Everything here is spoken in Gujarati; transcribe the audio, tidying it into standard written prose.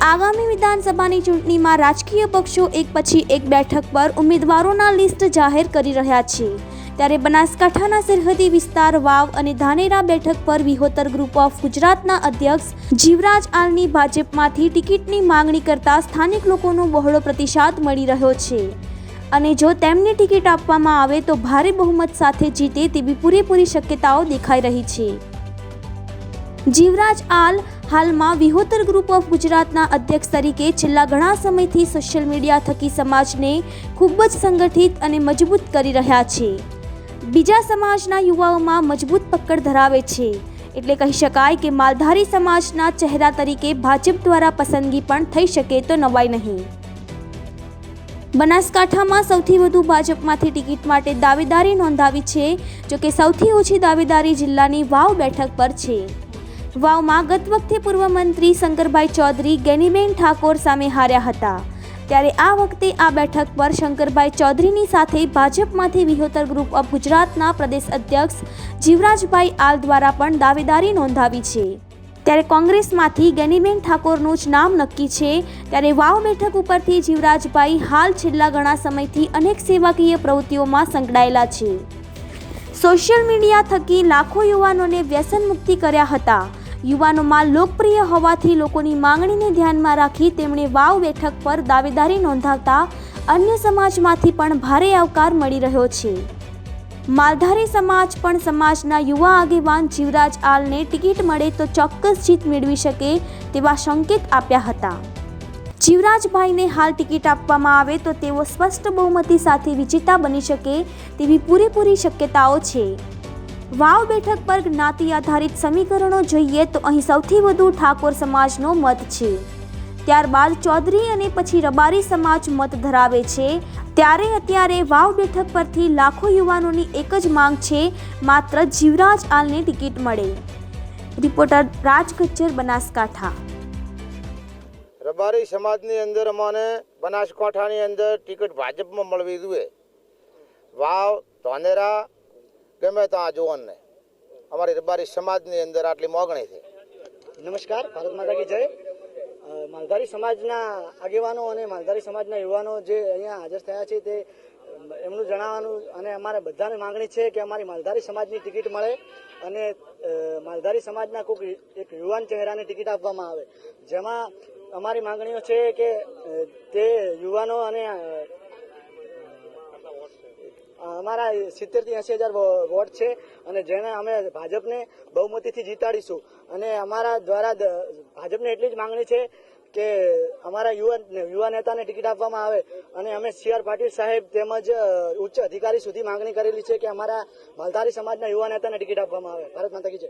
આગામી વિધાનસભાની ચૂંટણીમાં રાજકીય પક્ષો એક પછી એક બેઠક પર ઉમેદવારોના લિસ્ટ જાહેર કરી રહ્યા છે। ત્યારે બનાસકાંઠાના સરહદી વિસ્તાર વાવ અને ધાનેરા બેઠક પર વિહોતર ગ્રુપ ઓફ ગુજરાતના અધ્યક્ષ જીવરાજ આલની ભાજપમાંથી ટિકિટની માંગણી કરતા સ્થાનિક લોકોનો બહોળો પ્રતિસાદ મળી રહ્યો છે અને જો તેમને ટિકિટ આપવામાં આવે તો ભારે બહુમત સાથે જીતે તેવી પૂરેપૂરી શક્યતાઓ દેખાઈ રહી છે। જીવરાજ આલ હાલમાં વિહોતર ગ્રુપ ઓફ ગુજરાતના અધ્યક્ષ તરીકે છેલ્લા ઘણા સમયથી સોશિયલ મીડિયા થકી સમાજને ખૂબ જ સંગઠિત અને મજબૂત કરી રહ્યા છે। બીજા સમાજના યુવાઓમાં મજબૂત પકડ ધરાવે છે, એટલે કહી શકાય કે માલધારી સમાજના ચહેરા તરીકે ભાજપ દ્વારા પસંદગી પણ થઈ શકે તો નવાઈ નહીં। બનાસકાંઠામાં સૌથી વધુ ભાજપમાંથી ટિકિટ માટે દાવેદારી નોંધાવી છે, જો કે સૌથી ઓછી દાવેદારી જિલ્લાની વાવ બેઠક પર છે। વાવમાં ગત વખતે પૂર્વ મંત્રી શંકરભાઈ ચૌધરી ગેનીબેન ઠાકોર સામે હાર્યા હતા, ત્યારે આ વખતે આ બેઠક પર શંકરભાઈ ચૌધરીની સાથે ભાજપમાંથી વિહોતર ગ્રુપ ઓફ ગુજરાતના પ્રદેશ અધ્યક્ષ જીવરાજભાઈ આલ દ્વારા પણ દાવેદારી નોંધાવી છે। ત્યારે કોંગ્રેસમાંથી ગેનીબેન ઠાકોરનું જ નામ નક્કી છે। ત્યારે વાવ બેઠક ઉપરથી જીવરાજભાઈ હાલ છેલ્લા ઘણા સમયથી અનેક સેવાકીય પ્રવૃત્તિઓમાં સંકળાયેલા છે। સોશિયલ મીડિયા થકી લાખો યુવાનોને વ્યસન મુક્તિ કર્યા હતા। યુવાનોમાં લોકપ્રિય હોવાથી લોકોની માંગણીને ધ્યાનમાં રાખી તેમણે વાવ બેઠક પર દાવેદારી નોંધાવતા અન્ય સમાજમાંથી પણ ભારે આવકાર મળી રહ્યો છે। માલધારી સમાજ પણ સમાજના યુવા આગેવાન જીવરાજ આલને ટિકિટ મળે તો ચોક્કસ જીત મેળવી શકે તેવા સંકેત આપ્યા હતા। જીવરાજભાઈને હાલ ટિકિટ આપવામાં આવે તો તેઓ સ્પષ્ટ બહુમતી સાથે વિજેતા બની શકે તેવી પૂરેપૂરી શક્યતાઓ છે। વાવ બેઠક પર જ્ઞાતિ આધારિત સમીકરણો જોઈએ તો અહીં સૌથી વધુ ઠાકોર સમાજનો મત છે, ત્યારબાદ ચૌધરી અને પછી રબારી સમાજ મત ધરાવે છે। ત્યારે અત્યારે વાવ બેઠક પરથી લાખો યુવાનોની એક જ માંગ છે, માત્ર જીવરાજ આલને ટિકિટ મળે। રિપોર્ટર રાજ ગજ્જર, બનાસકાંઠા। રબારી સમાજની અંદર અમને બનાસકાંઠાની અંદર ટિકિટ ભાજપમાં મળવી જોઈએ। વાવ ધાનેરા ગમે ત્યાં જોવાને અમારી રબારી સમાજની અંદર આટલી માગણી છે। નમસ્કાર, ભારત માતા કી જય। માલધારી સમાજના આગેવાનો અને માલધારી સમાજના યુવાનો જે અહીંયા હાજર થયા છે તે એમનું જણાવવાનું અને અમારે બધાને માંગણી છે કે અમારી માલધારી સમાજની ટિકિટ મળે અને માલધારી સમાજના કોઈ એક યુવાન ચહેરાને ટિકિટ આપવામાં આવે, જેમાં અમારી માંગણીઓ છે કે તે યુવાનો અને અમારા 70 થી 80,000 વોટ છે અને જેને અમે ભાજપને બહુમતીથી જીતાડીશું અને અમારા દ્વારા ભાજપને એટલી જ માંગણી છે કે અમારા યુવા નેતાને ટિકિટ આપવામાં આવે અને અમે CR પાટીલ સાહેબ તેમજ ઉચ્ચ અધિકારી સુધી માંગણી કરેલી છે કે અમારા માલધારી સમાજના યુવા નેતાને ટિકિટ આપવામાં આવે। ભારત માતા કી જય।